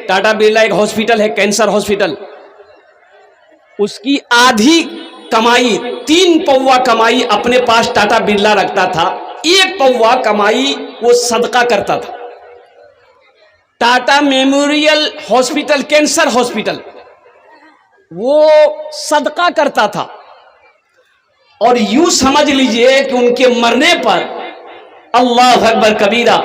टाटा बिरला एक हॉस्पिटल है, cancer hospital, उसकी आधी कमाई 3 पौवा कमाई अपने पास टाटा बिरला रखता था, 1 पौवा कमाई वो सदका करता था। Tata memorial hospital, cancer hospital, वो सदका करता था। और यूं समझ लीजिए कि उनके मरने पर अल्लाह अकबर कबीरा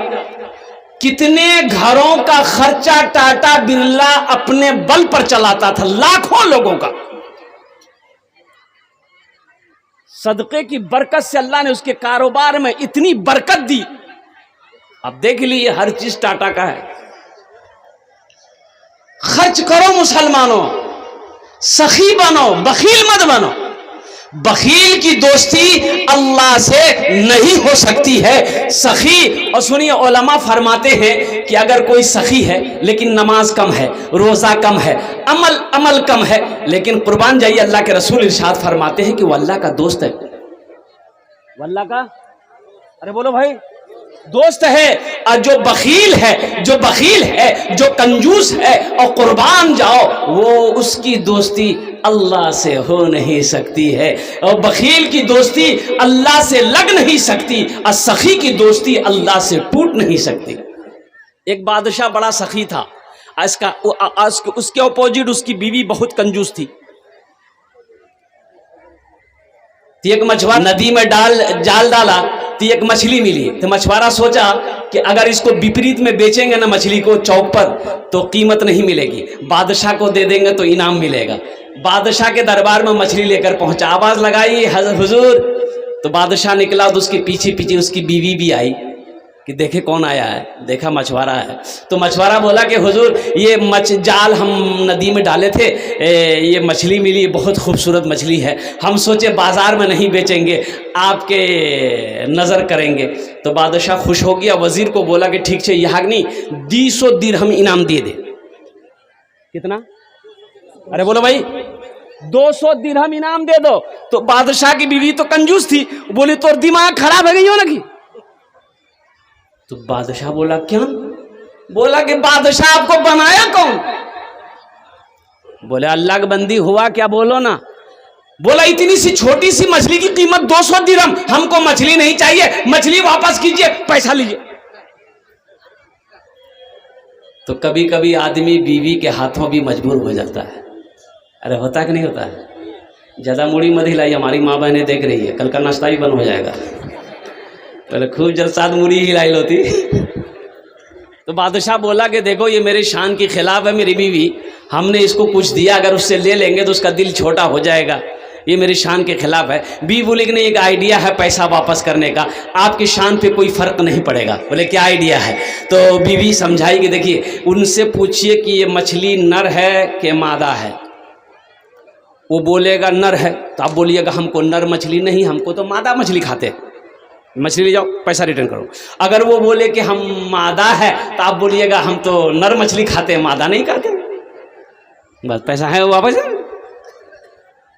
कितने घरों का खर्चा टाटा बिरला अपने बल पर चलाता था, लाखों लोगों का। सदके की बरकत से अल्लाह ने उसके कारोबार में इतनी बरकत दी। अब देख लीजिए, हर चीज टाटा का है। खर्च करो मुसलमानों, सखी बनो, बखील मत बनो। बखील की दोस्ती अल्लाह से नहीं हो सकती है, सखी। और सुनिए, उलमा फरमाते हैं कि अगर कोई सखी है लेकिन नमाज कम है, रोजा कम है, अमल कम है, लेकिन कुर्बान जाइए, अल्लाह के रसूल इरशाद फरमाते हैं कि वो अल्लाह का दोस्त है। वो अल्लाह का, अरे बोलो भाई, दोस्त है। और जो बखील है, जो कंजूस है और कुर्बान जाओ, वो उसकी दोस्ती अल्लाह से हो नहीं सकती है। और बखील की दोस्ती अल्लाह से लग नहीं सकती, और सखी की दोस्ती अल्लाह से टूट नहीं सकती। एक बादशाह बड़ा सखी था, उसके अपोजिट उसकी बीवी बहुत कंजूस थी। एक मछुआरा नदी में जाल डाला तो एक मछली मिली। तो मछुआरा सोचा कि अगर इसको विपरीत में बेचेंगे ना मछली को चौक पर, तो कीमत नहीं मिलेगी, बादशाह को दे देंगे तो इनाम मिलेगा। बादशाह के दरबार में मछली लेकर पहुंचा, आवाज लगाई हुजूर। तो बादशाह निकला तो उसके पीछे पीछे उसकी बीवी भी आई कि देखे कौन आया है। देखा मछुआरा है। तो मछुआरा बोला कि हुजूर, ये जाल हम नदी में डाले थे, ये मछली मिली, बहुत खूबसूरत मछली है, हम सोचे बाजार में नहीं बेचेंगे, आपके नज़र करेंगे। तो बादशाह खुश हो गया, वजीर को बोला कि ठीक है, याग्नि 200 दिरहम इनाम दे दे। कितना? अरे बोलो भाई, 200 दिरहम इनाम दे दो। तो बादशाह की बीवी तो कंजूस थी, बोली तो दिमाग खराब है गई हो ना कि। तो बादशाह बोला क्या? बोला कि बादशाह आपको बनाया कौन? बोले अल्लाह की बंदी हुआ क्या, बोलो ना। बोला इतनी सी छोटी सी मछली की कीमत 200 दिरहम, हमको मछली नहीं चाहिए, मछली वापस कीजिए, पैसा लीजिए। तो कभी कभी आदमी बीवी के हाथों भी मजबूर हो जाता है। अरे होता है कि नहीं होता है? ज्यादा मुड़ी मत हिलाई, हमारी माँ बहनें देख रही है, कल का नाश्ता भी बंद हो जाएगा। पहले खूब जलसाद मुड़ी हिलाई होती। तो बादशाह बोला कि देखो ये मेरे शान के खिलाफ है मेरी बीवी, हमने इसको कुछ दिया, अगर उससे ले लेंगे तो उसका दिल छोटा हो जाएगा, ये मेरी शान के खिलाफ है। बीवी बोले कि नहीं, एक आइडिया है पैसा वापस करने का, आपकी शान पे कोई फर्क नहीं पड़ेगा। बोले क्या आइडिया है? तो बीवी समझाई कि देखिए, उनसे पूछिए कि ये मछली नर है कि मादा है। वो बोलेगा नर है तो आप बोलिएगा हमको नर मछली नहीं, हमको तो मादा मछली खाते हैं, मछली ले जाओ, पैसा रिटर्न करो। अगर वो बोले कि हम मादा है तो आप बोलिएगा हम तो नर मछली खाते हैं, मादा नहीं खाते, बस पैसा है वो वापस।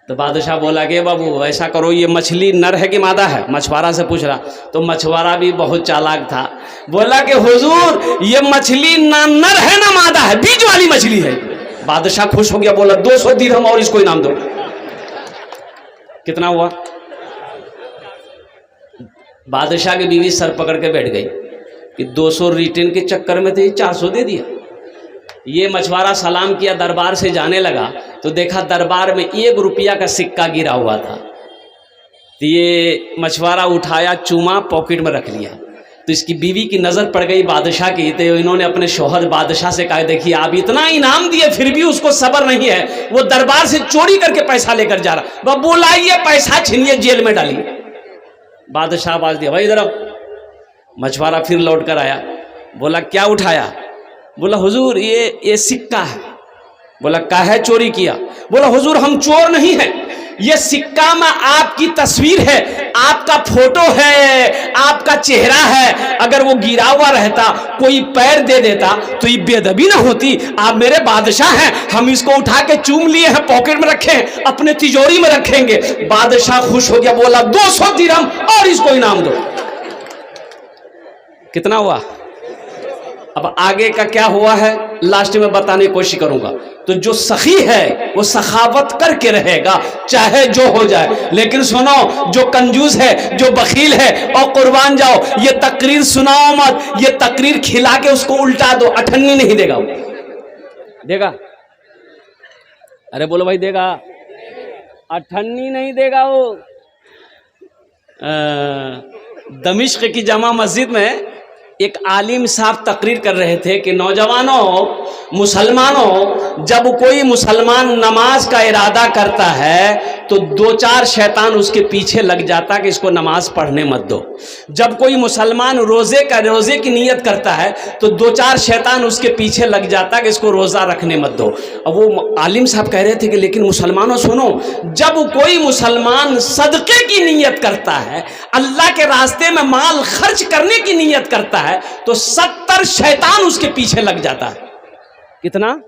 तो बादशाह बोला कि बाबू ऐसा करो, ये मछली नर है कि मादा है? मछुआरा से पूछ रहा। तो मछुआरा भी बहुत चालाक था, बोला कि हुजूर ये मछली ना नर है ना मादा है, बीच वाली मछली है। बादशाह खुश हो गया, बोला 200 दिरहम और इसको इनाम दो। कितना हुआ? बादशाह की बीवी सर पकड़ के बैठ गई कि 200 रिटर्न के चक्कर में तो ये 400 दे दिया। ये मछुआरा सलाम किया, दरबार से जाने लगा तो देखा दरबार में 1 रुपया का सिक्का गिरा हुआ था। तो ये मछुआरा उठाया, चूमा, पॉकेट में रख लिया। तो इसकी बीवी की नज़र पड़ गई बादशाह की। तो इन्होंने अपने शौहर बादशाह से कहा, देखिए आप इतना इनाम दिए फिर भी उसको सब्र नहीं है, वो दरबार से चोरी करके पैसा लेकर जा रहा, वह बुलाइए, पैसा छीनिए, जेल में डालिए। बादशाह आवाज दिया, भाई इधर आओ। मछुआरा फिर लौट कर आया, बोला क्या उठाया? बोला हुजूर ये सिक्का है। बोला काहे चोरी किया? बोला हुजूर हम चोर नहीं है, ये सिक्का में आपकी तस्वीर है, आपका फोटो है, आपका चेहरा है, अगर वो गिरा हुआ रहता, कोई पैर दे देता तो ये बेअदबी ना होती। आप मेरे बादशाह हैं, हम इसको उठा के चूम लिए हैं, पॉकेट में रखे हैं, अपने तिजोरी में रखेंगे। बादशाह खुश हो गया, बोला 200 दिरहम और इसको इनाम दो। कितना हुआ? अब आगे का क्या हुआ है लास्ट में बताने की कोशिश करूंगा। तो जो सखी है वो सखावत करके रहेगा चाहे जो हो जाए, लेकिन सुनो जो कंजूस है, जो बखील है, और कुर्बान जाओ, ये तकरीर सुनाओ मत, ये तकरीर खिला के उसको उल्टा दो, अठन्नी नहीं देगा वो। देगा? अरे बोलो भाई, देगा? अठन्नी नहीं देगा वो। दमिश्क की जमा मस्जिद में एक आलिम साहब तकरीर कर रहे थे कि नौजवानों, मुसलमानों, जब कोई मुसलमान नमाज का इरादा करता है तो 2-4 शैतान उसके पीछे लग जाता कि इसको नमाज पढ़ने मत दो। जब कोई मुसलमान रोजे की नियत करता है तो 2-4 शैतान उसके पीछे लग जाता कि इसको रोज़ा रखने मत दो। अब वो आलिम साहब कह रहे थे कि लेकिन मुसलमानों सुनो, जब कोई मुसलमान सदक़े की नियत करता है, अल्लाह के रास्ते में माल खर्च करने की नियत करता है, तो 70 शैतान उसके पीछे लग जाता है। कितना?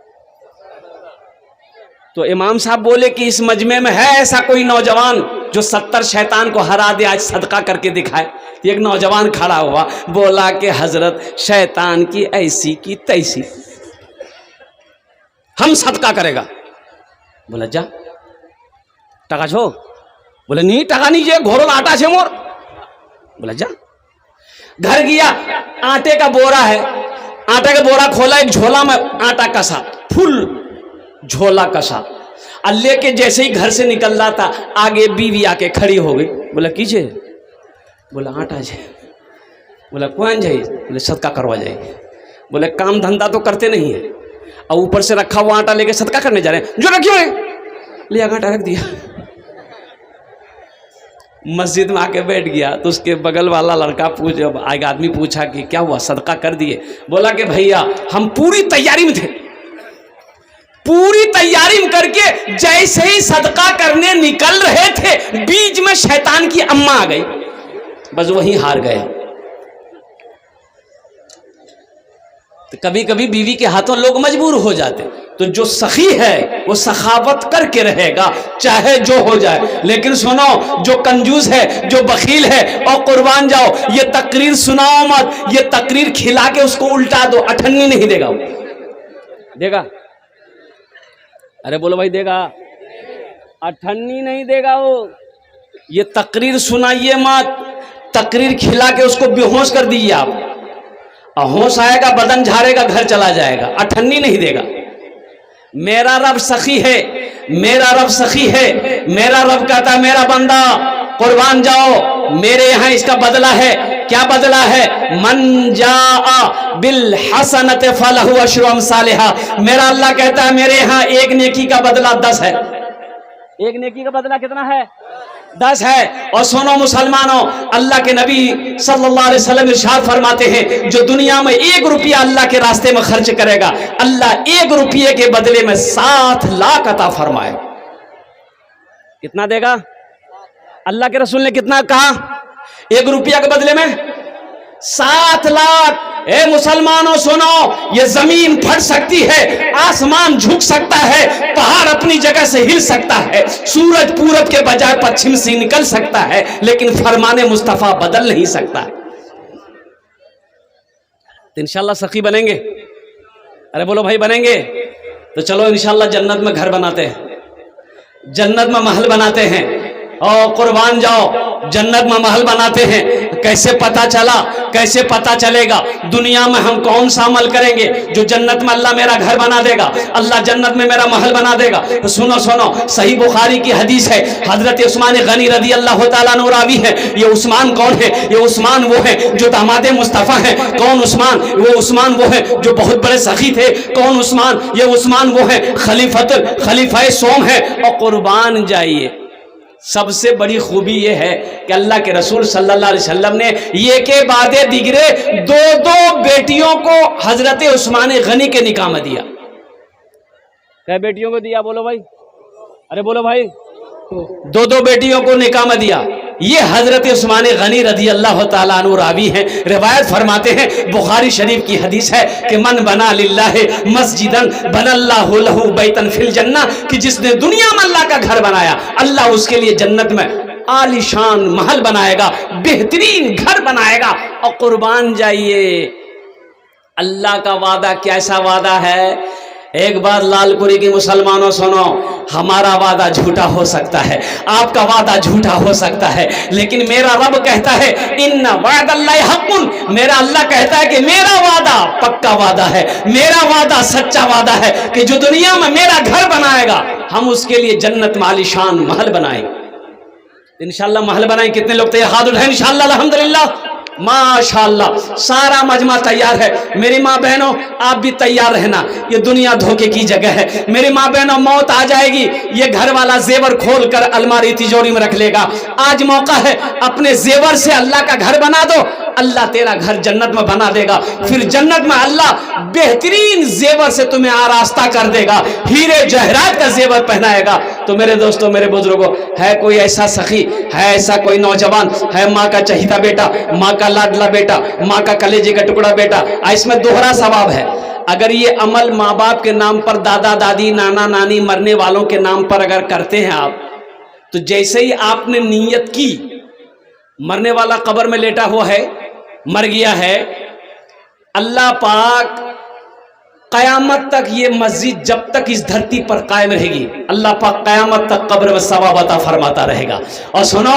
तो इमाम साहब बोले कि इस मजमे में है ऐसा कोई नौजवान जो 70 शैतान को हरा दे, आज सदका करके दिखाए। एक नौजवान खड़ा हुआ, बोला कि हजरत शैतान की ऐसी की तैसी, हम सदका करेगा। बोला जा टका छो? बोले नहीं टका नहीं जे, घोरो आटा छे मोर। बोला जा। घर गया, आटे का बोरा है, आटे का बोरा खोला, एक झोला में आटा कसा, फुल झोला कसा, और लेके जैसे ही घर से निकल रहा था, आगे बीवी आके खड़ी हो गई। बोला कीजिए? बोला आटा छे। बोला कौन जाए? बोले सदका करवा जाएगी। बोले काम धंधा तो करते नहीं है, और ऊपर से रखा हुआ आटा लेके सदका करने जा रहे हैं, जो रखियो ले आटा रख दिया। मस्जिद में आके बैठ गया तो उसके बगल वाला लड़का एक आदमी पूछा कि क्या हुआ, सदका कर दिए? बोला कि भैया हम पूरी तैयारी में थे, पूरी तैयारी में करके जैसे ही सदका करने निकल रहे थे, बीच में शैतान की अम्मा आ गई, बस वहीं हार गए। तो कभी कभी बीवी के हाथों लोग मजबूर हो जाते। तो जो सखी है वो सखावत करके रहेगा चाहे जो हो जाए, लेकिन सुनो जो कंजूस है, जो बखील है, और कुर्बान जाओ, ये तकरीर सुनाओ मत, ये तकरीर खिला के उसको उल्टा दो, अठन्नी नहीं देगा वो। देगा? अरे बोलो भाई, देगा? अठन्नी नहीं देगा वो। ये तकरीर सुनाइए मत, तकरीर खिला के उसको बेहोश कर दीजिए आप, होश आएगा, बदन झाड़ेगा, घर चला जाएगा, अठन्नी नहीं देगा। मेरा रब सखी है, मेरा रब सखी है, मेरा रब कहता है मेरा बंदा कुर्बान जाओ, मेरे यहाँ इसका बदला है। क्या बदला है? मन जाआ बिल हसनत फलहु अशरु अमसालिहा। मेरा अल्लाह कहता है मेरे यहाँ एक नेकी का बदला 10 है। एक नेकी का बदला कितना है? 10 है। और सुनो मुसलमानों, अल्लाह के नबी सल्लल्लाहु अलैहि वसल्लम इरशाद फरमाते हैं, जो दुनिया में 1 रुपया अल्लाह के रास्ते में खर्च करेगा, अल्लाह 1 रुपये के बदले में 7 लाख अता फरमाए। कितना देगा? अल्लाह के रसूल ने कितना कहा? 1 रुपया के बदले में 7 लाख। ए मुसलमानों सुनो, ये जमीन फट सकती है, आसमान झुक सकता है, पहाड़ अपनी जगह से हिल सकता है, सूरज पूरब के बजाय पश्चिम से निकल सकता है, लेकिन फरमाने मुस्तफा बदल नहीं सकता। तो इंशाल्लाह सखी बनेंगे? अरे बोलो भाई बनेंगे? तो चलो इंशाल्लाह जन्नत में घर बनाते हैं, जन्नत में महल बनाते हैं, और कुर्बान जाओ जन्नत में महल बनाते हैं। कैसे पता चला? कैसे पता चलेगा? दुनिया में हम कौन सा अमल करेंगे जो जन्नत में अल्लाह मेरा घर बना देगा, अल्लाह जन्नत में मेरा महल बना देगा? तो सुनो सुनो, सही बुखारी की हदीस है, हजरत उस्मान गनी रदी अल्लाह तआला अन्हु रावी है। ये उस्मान कौन है? ये उस्मान वो है जो दामादे मुस्तफ़ा है। कौन उस्मान? वो उस्मान वो है जो बहुत बड़े सखी थे। कौन उस्मान? ये उस्मान वो है खलीफा सोम है। और कुर्बान जाइए, सबसे बड़ी खूबी यह है कि अल्लाह के रसूल सल्लल्लाहु अलैहि वसल्लम ने ये के बादे दिगरे 2 बेटियों को हजरत उस्मान गनी के निकाह में दिया। क्या बेटियों को दिया? बोलो भाई, अरे बोलो भाई। 2 बेटियों को निकाह में दिया। ये हजरत उस्मान गनी रदी अल्लाह तआला अन्हु रावी हैं। रिवायत फरमाते हैं, बुखारी शरीफ की हदीस है कि मन बना लिल्लाहि मस्जिदन बनल्लाहु लहु बैतन फिल जन्ना, कि जिसने दुनिया में अल्लाह का घर बनाया, अल्लाह उसके लिए जन्नत में आलीशान महल बनाएगा, बेहतरीन घर बनाएगा। और कुर्बान जाइए, अल्लाह का वादा कैसा वादा है? एक बार लालपुरी की मुसलमानों सुनो, हमारा वादा झूठा हो सकता है, आपका वादा झूठा हो सकता है, लेकिन मेरा रब कहता है इन्ना वादल्लाहि हक़्क़ुन, मेरा अल्लाह कहता है कि मेरा वादा पक्का वादा है, मेरा वादा सच्चा वादा है कि जो दुनिया में मेरा घर बनाएगा हम उसके लिए जन्नत में आलीशान महल बनाएंगे। इंशाल्लाह महल बनाएंगे। कितने लोग तैयार? हाथ उठाएं इंशाल्लाह, अल्हम्दुलिल्लाह, माशाल्लाह। सारा मजमा तैयार है। मेरी माँ बहनों आप भी तैयार रहना, ये दुनिया धोखे की जगह है। मेरी माँ बहनों मौत आ जाएगी, ये घर वाला जेवर खोल कर अलमारी तिजोरी में रख लेगा। आज मौका है, अपने जेवर से अल्लाह का घर बना दो, अल्लाह तेरा घर जन्नत में बना देगा। फिर जन्नत में अल्लाह बेहतरीन जेवर से तुम्हें आरास्ता कर देगा, हीरे जहरात का जेवर पहनाएगा। तो मेरे दोस्तों, मेरे बुजुर्गों, है कोई ऐसा सखी, है ऐसा कोई नौजवान, है माँ का चहीता बेटा, माँ का लाडला बेटा, माँ का कलेजे का टुकड़ा बेटा, इसमें दोहरा सवाब है। अगर ये अमल माँ बाप के नाम पर, दादा दादी नाना नानी मरने वालों के नाम पर अगर करते हैं आप, तो जैसे ही आपने नीयत की, मरने वाला कब्र में लेटा हुआ है, मर गया है, अल्लाह पाक कयामत तक ये मस्जिद जब तक इस धरती पर कायम रहेगी, अल्लाह पाक कयामत तक कब्र में सवाब अता फरमाता रहेगा। और सुनो,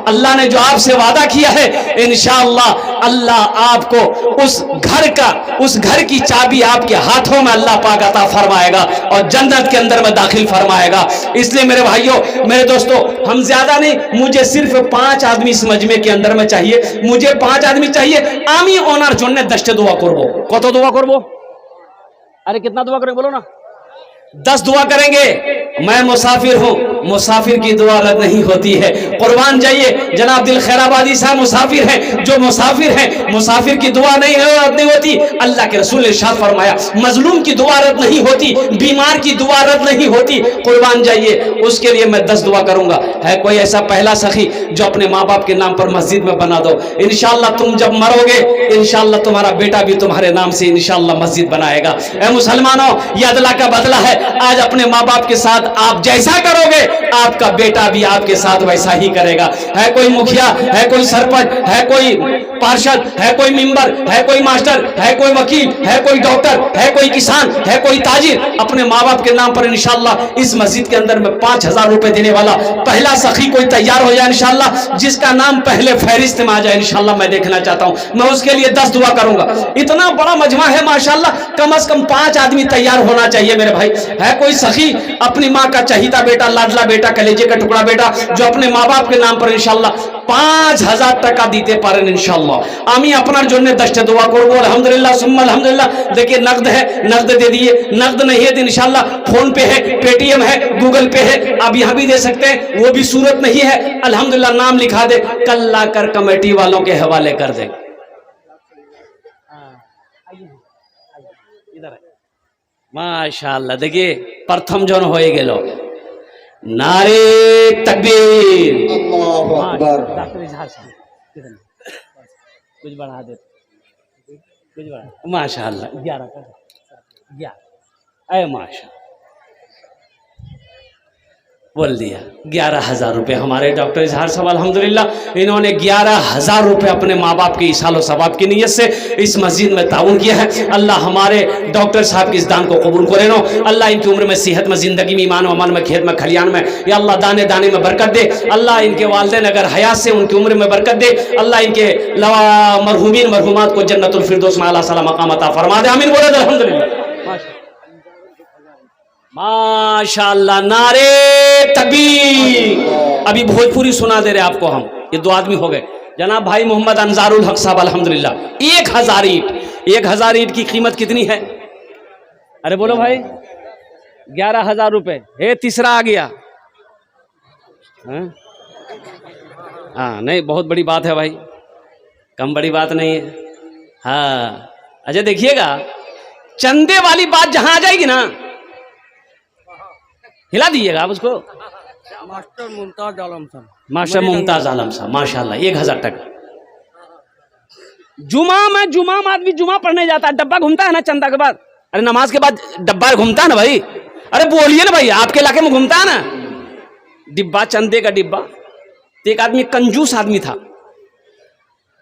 अल्लाह ने जो आपसे वादा किया है, इंशाअल्लाह अल्लाह आपको उस घर की चाबी आपके हाथों में अल्लाह पाक अता फरमाएगा और जन्नत के अंदर में दाखिल फरमाएगा। इसलिए मेरे भाइयों, मेरे दोस्तों, हम ज्यादा नहीं, मुझे सिर्फ 5 आदमी इस मजमे के अंदर में चाहिए, मुझे 5 आदमी चाहिए। आमी ओनार जोड़ने 10 दुआ करबो। कत दुआ करबो? अरे कितना दुआ करेंगे बोलो ना? 10 दुआ करेंगे। मैं मुसाफिर हूं, मुसाफिर की दुआ रद्द नहीं होती है। कुर्बान जाइए, जनाब दिल खैराबादी साहब मुसाफिर हैं, जो मुसाफिर हैं, मुसाफिर की दुआ रद्द नहीं होती। अल्लाह के रसूल ने इरशाद फरमाया, मजलूम की दुआ रद्द नहीं होती, बीमार की दुआ रद्द नहीं होती। कुर्बान जाइए, उसके लिए मैं 10 दुआ करूंगा। है कोई ऐसा पहला सखी जो अपने माँ बाप के नाम पर मस्जिद में बना दो? इंशाअल्लाह तुम जब मरोगे, इंशाअल्लाह तुम्हारा बेटा भी तुम्हारे नाम से इंशाअल्लाह मस्जिद बनाएगा। ऐ मुसलमानों, ये अल्लाह का बदला है। आज अपने माँ बाप के साथ आप जैसा करोगे, आपका बेटा भी आपके साथ वैसा ही करेगा। है कोई मुखिया, है कोई सरपंच, है कोई पार्षद, है कोई मेंबर, है कोई मास्टर, है कोई वकील, है कोई डॉक्टर, है कोई किसान, है कोई ताजिर, अपने माँ बाप के नाम पर इंशाअल्लाह इस मस्जिद के अंदर में 5000 रुपए देने वाला पहला सखी कोई तैयार हो जाए इंशाअल्लाह, जिसका नाम पहले फहरिस्त में आ जाए इंशाअल्लाह, मैं देखना चाहता हूं। मैं उसके लिए 10 दुआ करूंगा। इतना बड़ा मजमा है माशाअल्लाह, कम से कम 5 आदमी तैयार होना चाहिए मेरे भाई। है कोई सखी, अपनी माँ का चहीता बेटा, लाडला बेटा, कलेजे का टुकड़ा बेटा, जो अपने माँ बाप के नाम पर इंशाअल्लाह 5000 টাকা দিতে পারেন इंशाअल्लाह, আমি আপনার জন্য 10টা दुआ করব। अल्हम्दुलिल्लाह सुम्मा अल्हम्दुलिल्लाह। देखिए नगद है, नगद दे दिए, नगद नहीं है तो इंशाअल्लाह फोन पे है, पेटीएम है, गूगल पे है, आप यहाँ भी दे सकते हैं, वो भी सूरत नहीं है। अल्हम्दुलिल्लाह नाम लिखा दे, कल लाकर कमेटी वालों के हवाले कर दे। माशाअल्लाह। देखिए प्रथम जन हो गेलो, नारे तकबीर, अल्लाहु अकबर। कुछ बढ़ा दे, कुछ बढ़ा। माशाअल्लाह 11 कर 11। अरे माशाअल्लाह बोल दिया। 11,000 रुपये हमारे डॉक्टर इजहार साहब अल्हम्दुलिल्लाह, इन्होंने 11,000 रुपये अपने माँ बाप की इसालो सवाब की नीयत से इस मस्जिद में ताउन किया है। अल्लाह हमारे डॉक्टर साहब की इस दान को कबूल करे नो। अल्लाह इनकी उम्र में, सेहत में, जिंदगी में, ईमान अमल में, खेत में, खलियान में, या अल्लाह दाने दाने में बरकत दे। अल्लाह इनके वालिदैन अगर हयात से उनकी उम्र में बरकत दे। अल्लाह इनके लवा मरहूमीन मरहूमात को जन्नतुल फिरदौस में आला सला मकाम अता फरमा दे। आमीन बोले अल्हम्दुलिल्लाह। माशाअल्लाह, नारे तकबीर। अभी भोजपुरी सुना दे रहे आपको हम। ये 2 आदमी हो गए। जनाब भाई मोहम्मद अंजारुल हक साहब अल्हम्दुलिल्लाह, 1000 ईंट। 1000 ईंट की कीमत कितनी है? अरे बोलो भाई, 11,000 रुपए। हे तीसरा आ गया। हाँ नहीं, बहुत बड़ी बात है भाई, कम बड़ी बात नहीं है। हाँ अच्छा देखिएगा, चंदे वाली बात जहां आ जाएगी ना, हिला दीजिएगा आप उसको। मास्टर मुमताज आलम साहब, मास्टर मुमताज आलम साहब माशाल्लाह, 1000 टका। जुमा में आदमी जुमा पढ़ने जाता है, डब्बा घूमता है ना चंदा के बाद, अरे नमाज के बाद डब्बा घूमता है ना भाई। अरे बोलिए ना भाई, आपके इलाके में घूमता है ना डिब्बा, चंदे का डिब्बा। तो एक आदमी कंजूस आदमी था,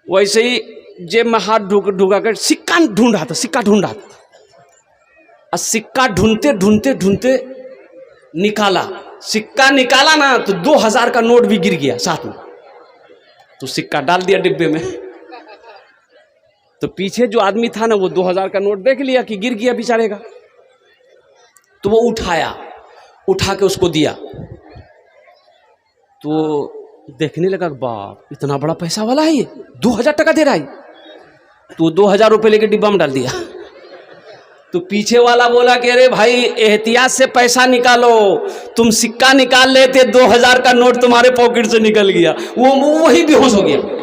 वैसे ही जेब में हाथ ढुका कर सिक्का ढूंढ रहा था, सिक्का ढूंढ रहा था। और सिक्का ढूंढते ढूंढते ढूंढते निकाला, सिक्का निकाला ना तो 2000 का नोट भी गिर गया साथ में। तो सिक्का डाल दिया डिब्बे में। तो पीछे जो आदमी था ना वो 2000 का नोट देख लिया कि गिर गया बेचारे का, तो वो उठाया, उठा के उसको दिया। तो देखने लगा बाप इतना बड़ा पैसा वाला है ये, 2000 टका दे रहा है। तो 2000 रुपये लेके डिब्बा में डाल दिया। तो पीछे वाला बोला कि अरे भाई एहतियात से पैसा निकालो, तुम सिक्का निकाल लेते 2000 का नोट तुम्हारे पॉकेट से निकल गया। वो वही बेहोश हो गया।